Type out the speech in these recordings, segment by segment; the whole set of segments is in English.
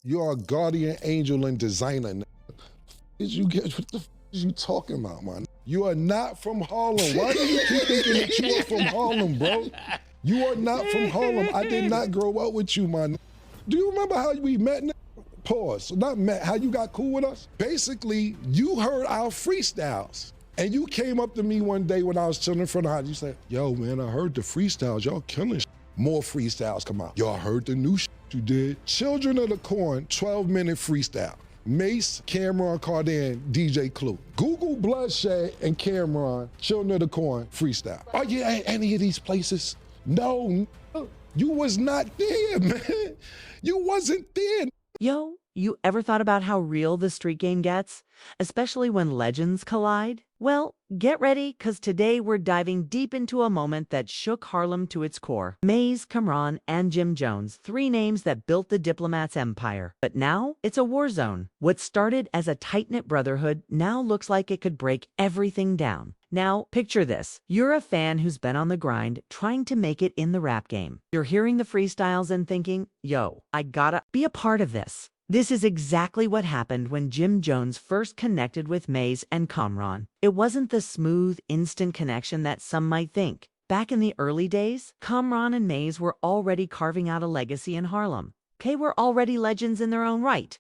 You are a guardian angel and designer. What the f is you talking about, man? You are not from Harlem. Why do you keep thinking that you are from Harlem, bro? You are not from Harlem. I did not grow up with you, man. Do you remember how we met? Pause. Not met, how you got cool with us? Basically, you heard our freestyles. And you came up to me one day when I was chilling in front of the house. You said, yo, man, I heard the freestyles. Y'all killing shit. More freestyles come out. Y'all heard the new shit you did. Children of the Corn, 12-minute freestyle. Mase, Cameron Cardan, DJ Clue. Google Bloodshed and Cameron, Children of the Corn, freestyle. Are you at any of these places? No, you was not there, man. You wasn't there. Yo, you ever thought about how real the street game gets? Especially when legends collide? Well, get ready, because today we're diving deep into a moment that shook Harlem to its core. Mase, Cameron, and Jim Jones, three names that built the Diplomats empire. But now, it's a war zone. What started as a tight-knit brotherhood now looks like it could break everything down. Now, picture this. You're a fan who's been on the grind, trying to make it in the rap game. You're hearing the freestyles and thinking, yo, I gotta be a part of this. This is exactly what happened when Jim Jones first connected with Mase and Cameron. It wasn't the smooth, instant connection that some might think. Back in the early days, Cameron and Mase were already carving out a legacy in Harlem. Were already legends in their own right.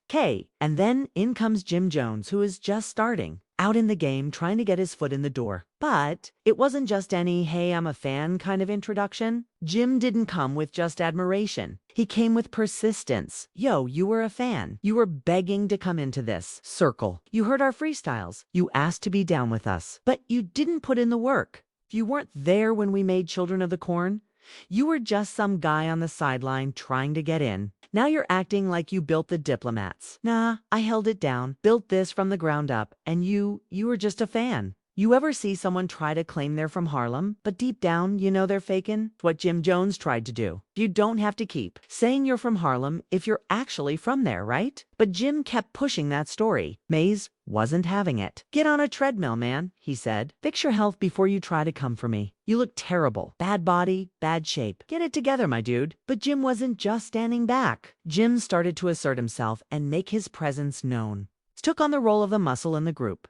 And then in comes Jim Jones, who is just starting out in the game, trying to get his foot in the door. But it wasn't just any, hey, I'm a fan kind of introduction. Jim didn't come with just admiration. He came with persistence. Yo, you were a fan. You were begging to come into this circle. You heard our freestyles. You asked to be down with us. But you didn't put in the work. You weren't there when we made Children of the Corn. You were just some guy on the sideline trying to get in. Now you're acting like you built the Diplomats. Nah, I held it down, built this from the ground up, and you were just a fan. You ever see someone try to claim they're from Harlem, but deep down, you know they're faking? It's what Jim Jones tried to do. You don't have to keep saying you're from Harlem if you're actually from there, right? But Jim kept pushing that story. Mase wasn't having it. Get on a treadmill, man, he said. Fix your health before you try to come for me. You look terrible. Bad body, bad shape. Get it together, my dude. But Jim wasn't just standing back. Jim started to assert himself and make his presence known. He took on the role of the muscle in the group.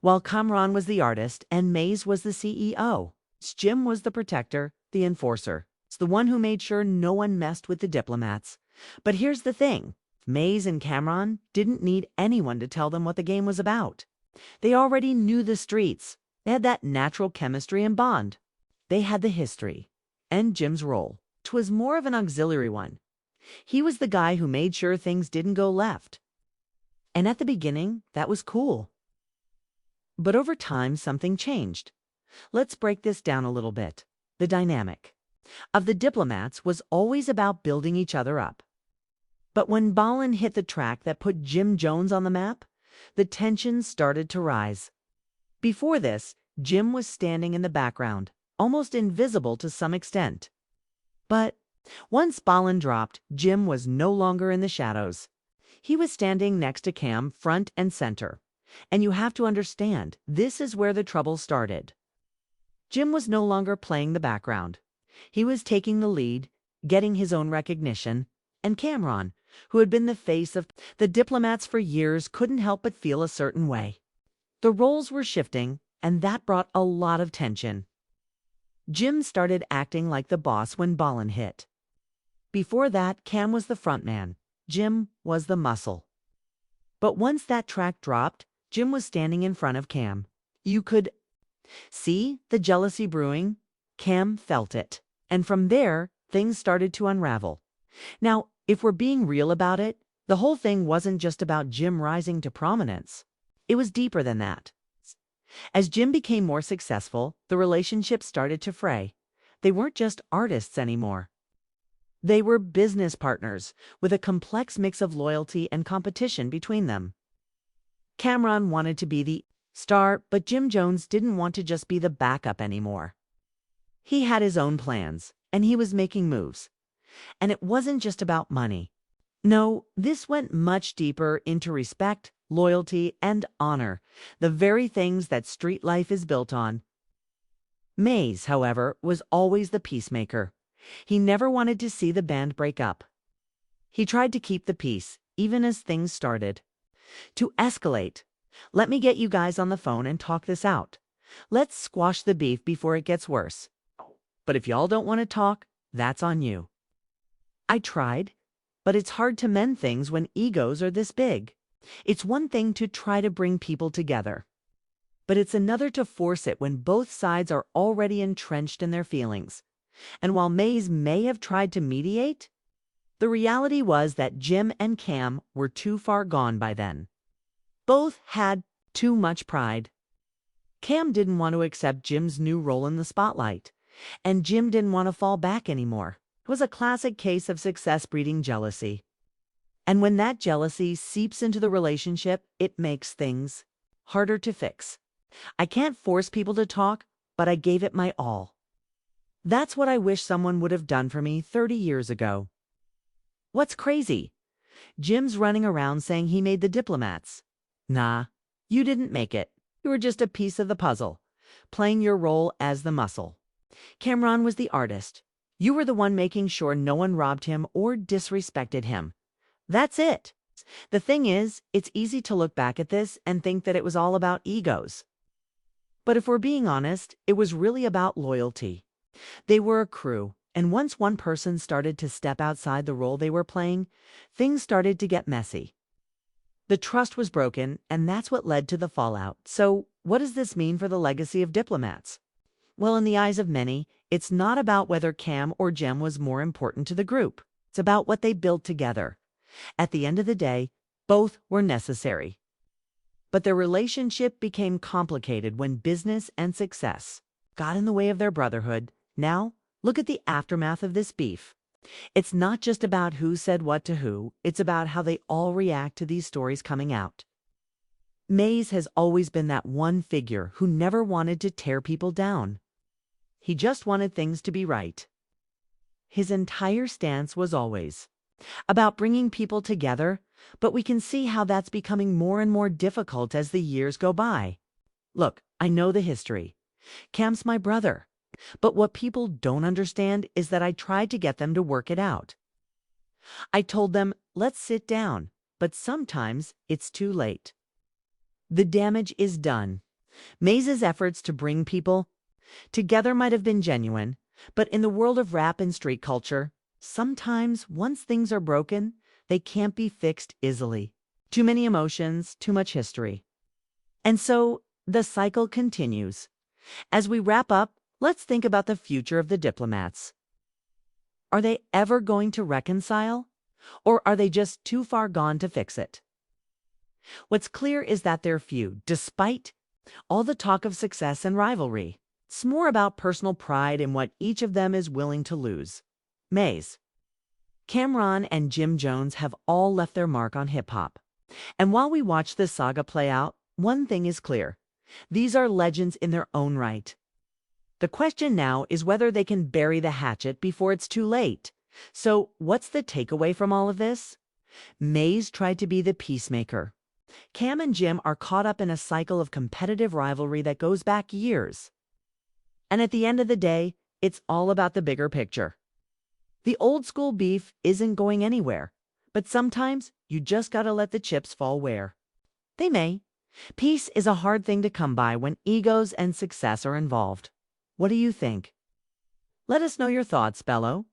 While Cameron was the artist and Mase was the CEO, Jim was the protector, the enforcer. It's the one who made sure no one messed with the Diplomats. But here's the thing. Mase and Cameron didn't need anyone to tell them what the game was about. They already knew the streets. They had that natural chemistry and bond. They had the history. And Jim's role. 'Twas more of an auxiliary one. He was the guy who made sure things didn't go left. And at the beginning, that was cool. But over time, something changed. Let's break this down a little bit. The dynamic of the Diplomats was always about building each other up. But when Ballin hit the track that put Jim Jones on the map, the tensions started to rise. Before this, Jim was standing in the background, almost invisible to some extent. But once Ballin dropped, Jim was no longer in the shadows. He was standing next to Cam, front and center. And you have to understand, this is where the trouble started. Jim was no longer playing the background. He was taking the lead, getting his own recognition, and Cameron, who had been the face of the Diplomats for years, couldn't help but feel a certain way. The roles were shifting, and that brought a lot of tension. Jim started acting like the boss when Ballin hit. Before that, Cam was the front man. Jim was the muscle. But once that track dropped, Jim was standing in front of Cam. You could see the jealousy brewing. Cam felt it. And from there, things started to unravel. Now, if we're being real about it, the whole thing wasn't just about Jim rising to prominence. It was deeper than that. As Jim became more successful, the relationships started to fray. They weren't just artists anymore. They were business partners, with a complex mix of loyalty and competition between them. Cameron wanted to be the star, but Jim Jones didn't want to just be the backup anymore. He had his own plans, and he was making moves. And it wasn't just about money. No, this went much deeper into respect, loyalty, and honor, the very things that street life is built on. Mase, however, was always the peacemaker. He never wanted to see the band break up. He tried to keep the peace, even as things started to escalate. Let me get you guys on the phone and talk this out. Let's squash the beef before it gets worse. But if y'all don't want to talk, that's on you. I tried, but it's hard to mend things when egos are this big. It's one thing to try to bring people together, but it's another to force it when both sides are already entrenched in their feelings. And while Mase may have tried to mediate, the reality was that Jim and Cam were too far gone by then. Both had too much pride. Cam didn't want to accept Jim's new role in the spotlight, and Jim didn't want to fall back anymore. It was a classic case of success breeding jealousy. And when that jealousy seeps into the relationship, it makes things harder to fix. I can't force people to talk, but I gave it my all. That's what I wish someone would have done for me 30 years ago. What's crazy? Jim's running around saying he made the Diplomats. Nah, you didn't make it. You were just a piece of the puzzle, playing your role as the muscle. Cameron was the artist. You were the one making sure no one robbed him or disrespected him. That's it. The thing is, it's easy to look back at this and think that it was all about egos. But if we're being honest, it was really about loyalty. They were a crew, and once one person started to step outside the role they were playing, things started to get messy. The trust was broken, and that's what led to the fallout. So, what does this mean for the legacy of Diplomats? Well, in the eyes of many, it's not about whether Cam or Jem was more important to the group. It's about what they built together. At the end of the day, both were necessary. But their relationship became complicated when business and success got in the way of their brotherhood. Now, look at the aftermath of this beef. It's not just about who said what to who, it's about how they all react to these stories coming out. Mase has always been that one figure who never wanted to tear people down. He just wanted things to be right. His entire stance was always about bringing people together, but we can see how that's becoming more and more difficult as the years go by. Look, I know the history. Cam's my brother. But what people don't understand is that I tried to get them to work it out. I told them, let's sit down, but sometimes it's too late. The damage is done. Mase's efforts to bring people together might have been genuine, but in the world of rap and street culture, sometimes once things are broken, they can't be fixed easily. Too many emotions, too much history. And so the cycle continues. As we wrap up, let's think about the future of the Diplomats. Are they ever going to reconcile? Or are they just too far gone to fix it? What's clear is that their feud, despite all the talk of success and rivalry, it's more about personal pride in what each of them is willing to lose. Mase, Cameron, and Jim Jones have all left their mark on hip-hop. And while we watch this saga play out, one thing is clear. These are legends in their own right. The question now is whether they can bury the hatchet before it's too late. So, what's the takeaway from all of this? Mase tried to be the peacemaker. Cam and Jim are caught up in a cycle of competitive rivalry that goes back years. And at the end of the day, it's all about the bigger picture. The old school beef isn't going anywhere, but sometimes you just gotta let the chips fall where they may. Peace is a hard thing to come by when egos and success are involved. What do you think? Let us know your thoughts, Bello.